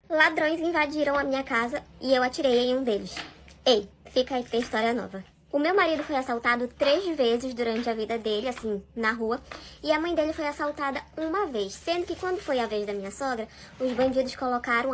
Ladrões invadiram a minha casa e eu atirei em um deles. Ei, fica aí pra história nova. O meu marido foi assaltado 3 vezes durante a vida dele, assim, na rua, e a mãe dele foi assaltada uma vez, sendo que quando foi a vez da minha sogra, os bandidos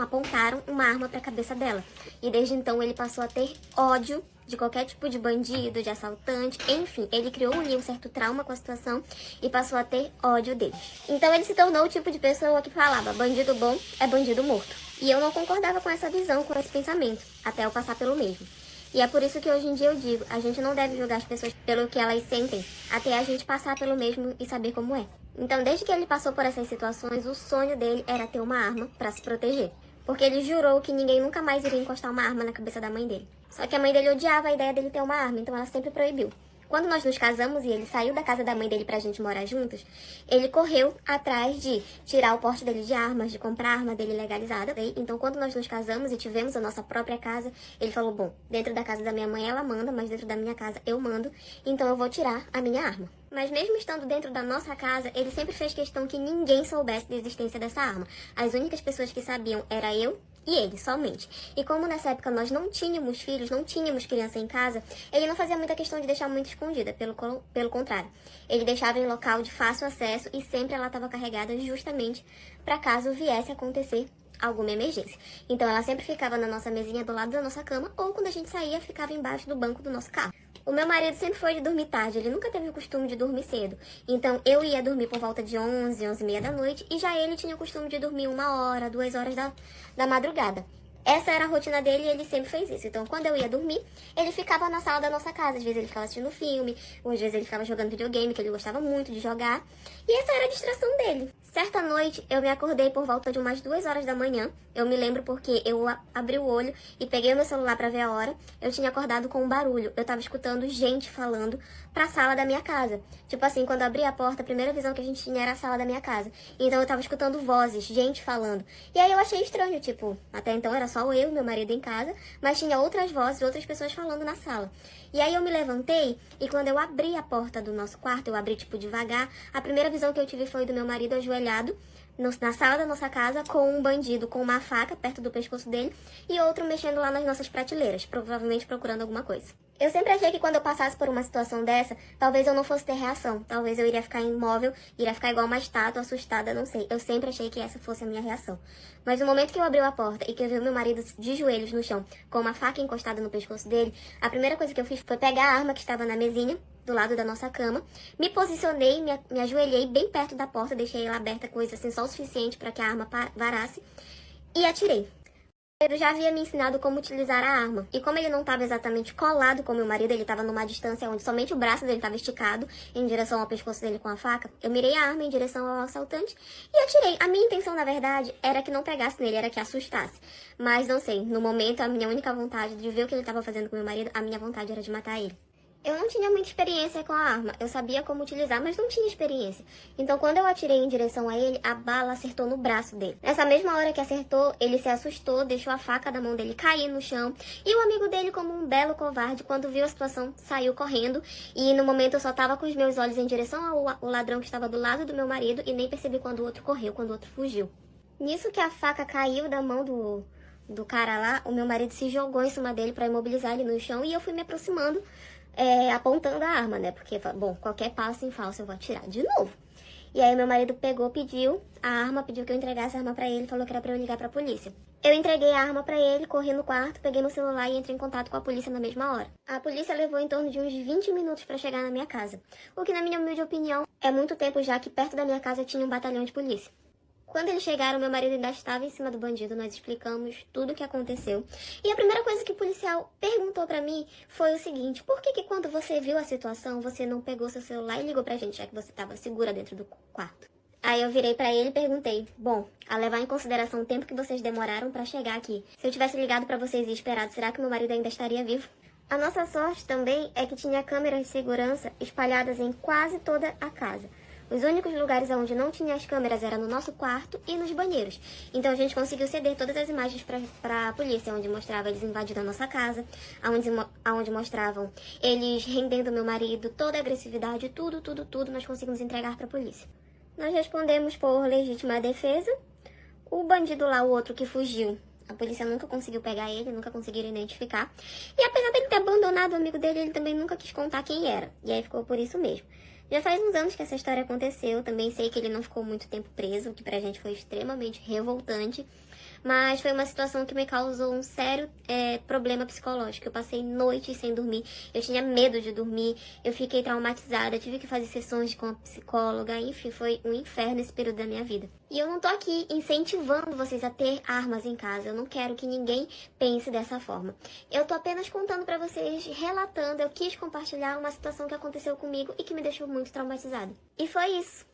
apontaram uma arma pra cabeça dela. E desde então ele passou a ter ódio de qualquer tipo de bandido, de assaltante, enfim, ele criou um certo trauma com a situação e passou a ter ódio deles. Então ele se tornou o tipo de pessoa que falava, bandido bom é bandido morto. E eu não concordava com essa visão, com esse pensamento, até eu passar pelo mesmo. E é por isso que hoje em dia eu digo, a gente não deve julgar as pessoas pelo que elas sentem, até a gente passar pelo mesmo e saber como é. Então, desde que ele passou por essas situações, o sonho dele era ter uma arma para se proteger. Porque ele jurou que ninguém nunca mais iria encostar uma arma na cabeça da mãe dele. Só que a mãe dele odiava a ideia dele ter uma arma, então ela sempre proibiu. Quando nós nos casamos e ele saiu da casa da mãe dele pra gente morar juntos, ele correu atrás de tirar o porte dele de armas, de comprar a arma dele legalizada. Então, quando nós nos casamos e tivemos a nossa própria casa, ele falou, bom, dentro da casa da minha mãe ela manda, mas dentro da minha casa eu mando, então eu vou tirar a minha arma. Mas mesmo estando dentro da nossa casa, ele sempre fez questão que ninguém soubesse da existência dessa arma. As únicas pessoas que sabiam era eu e ele, somente. E como nessa época nós não tínhamos filhos, não tínhamos criança em casa, ele não fazia muita questão de deixar muito escondida, pelo contrário. Ele deixava em local de fácil acesso e sempre ela estava carregada justamente para caso viesse a acontecer alguma emergência. Então ela sempre ficava na nossa mesinha do lado da nossa cama ou quando a gente saía, ficava embaixo do banco do nosso carro. O meu marido sempre foi de dormir tarde, ele nunca teve o costume de dormir cedo. Então eu ia dormir por volta de 11, 11h30 da noite e já ele tinha o costume de dormir 1 hora, 2 horas da madrugada. Essa era a rotina dele e ele sempre fez isso. Então, quando eu ia dormir, ele ficava na sala da nossa casa. Às vezes ele ficava assistindo filme, ou às vezes ele ficava jogando videogame, que ele gostava muito de jogar. E essa era a distração dele. Certa noite, eu me acordei por volta de umas 2 horas da manhã. Eu me lembro porque eu abri o olho e peguei o meu celular pra ver a hora. Eu tinha acordado com um barulho. Eu tava escutando gente falando pra sala da minha casa. Tipo assim, quando eu abri a porta, a primeira visão que a gente tinha era a sala da minha casa. Então eu tava escutando vozes, gente falando. E aí eu achei estranho, tipo, até então era só eu e meu marido em casa, mas tinha outras vozes, outras pessoas falando na sala. E aí eu me levantei e quando eu abri a porta do nosso quarto, eu abri tipo devagar, a primeira visão que eu tive foi do meu marido ajoelhado na sala da nossa casa com um bandido com uma faca perto do pescoço dele e outro mexendo lá nas nossas prateleiras, provavelmente procurando alguma coisa. Eu sempre achei que quando eu passasse por uma situação dessa, talvez eu não fosse ter reação. Talvez eu iria ficar imóvel, iria ficar igual uma estátua, assustada, não sei. Eu sempre achei que essa fosse a minha reação. Mas no momento que eu abri a porta e que eu vi meu marido de joelhos no chão, com uma faca encostada no pescoço dele, a primeira coisa que eu fiz foi pegar a arma que estava na mesinha, do lado da nossa cama, me posicionei, me ajoelhei bem perto da porta, deixei ela aberta, coisa assim, só o suficiente para que a arma varasse, e atirei. Ele já havia me ensinado como utilizar a arma. E como ele não estava exatamente colado com meu marido, ele estava numa distância onde somente o braço dele estava esticado em direção ao pescoço dele com a faca, eu mirei a arma em direção ao assaltante e atirei. A minha intenção, na verdade, era que não pegasse nele, era que assustasse. Mas não sei, no momento, a minha única vontade de ver o que ele estava fazendo com meu marido, a minha vontade era de matar ele. Eu não tinha muita experiência com a arma, eu sabia como utilizar, mas não tinha experiência. Então, quando eu atirei em direção a ele, a bala acertou no braço dele. Nessa mesma hora que acertou, ele se assustou, deixou a faca da mão dele cair no chão. E o amigo dele, como um belo covarde, quando viu a situação, saiu correndo. E no momento eu só tava com os meus olhos em direção ao ladrão que estava do lado do meu marido e nem percebi quando o outro correu, quando o outro fugiu. Nisso que a faca caiu da mão do cara lá, o meu marido se jogou em cima dele para imobilizar ele no chão e eu fui me aproximando, apontando a arma, né? Porque, bom, qualquer passo em falso eu vou atirar de novo. E aí meu marido pegou, pediu a arma, pediu que eu entregasse a arma pra ele, falou que era pra eu ligar pra polícia. Eu entreguei a arma pra ele, corri no quarto, peguei meu celular e entrei em contato com a polícia na mesma hora. A polícia levou em torno de uns 20 minutos pra chegar na minha casa. O que, na minha humilde opinião, é muito tempo já que perto da minha casa tinha um batalhão de polícia. Quando eles chegaram, meu marido ainda estava em cima do bandido, nós explicamos tudo o que aconteceu. E a primeira coisa que o policial perguntou pra mim foi o seguinte: por que quando você viu a situação, você não pegou seu celular e ligou pra gente, já que você estava segura dentro do quarto? Aí eu virei pra ele e perguntei: bom, a levar em consideração o tempo que vocês demoraram pra chegar aqui, se eu tivesse ligado pra vocês e esperado, será que meu marido ainda estaria vivo? A nossa sorte também é que tinha câmeras de segurança espalhadas em quase toda a casa. Os únicos lugares onde não tinha as câmeras era no nosso quarto e nos banheiros. Então a gente ceder todas as imagens para a polícia, onde mostrava eles invadindo a nossa casa, onde mostravam eles rendendo meu marido, toda a agressividade, tudo nós conseguimos entregar para a polícia. Nós respondemos por legítima defesa. O bandido lá, o outro que fugiu, a polícia nunca conseguiu pegar ele, nunca conseguiram identificar. E apesar dele ter abandonado o amigo dele, ele também nunca quis contar quem era. E aí ficou por isso mesmo. Já faz uns anos que essa história aconteceu, também sei que ele não ficou muito tempo preso, o que pra gente foi extremamente revoltante. Mas foi uma situação que me causou um sério problema psicológico. Eu passei noites sem dormir, eu tinha medo de dormir, eu fiquei traumatizada, tive que fazer sessões com a psicóloga, enfim, foi um inferno esse período da minha vida. E eu não tô aqui incentivando vocês a ter armas em casa, eu não quero que ninguém pense dessa forma. Eu tô apenas contando pra vocês, relatando, eu quis compartilhar uma situação que aconteceu comigo e que me deixou muito traumatizada. E foi isso.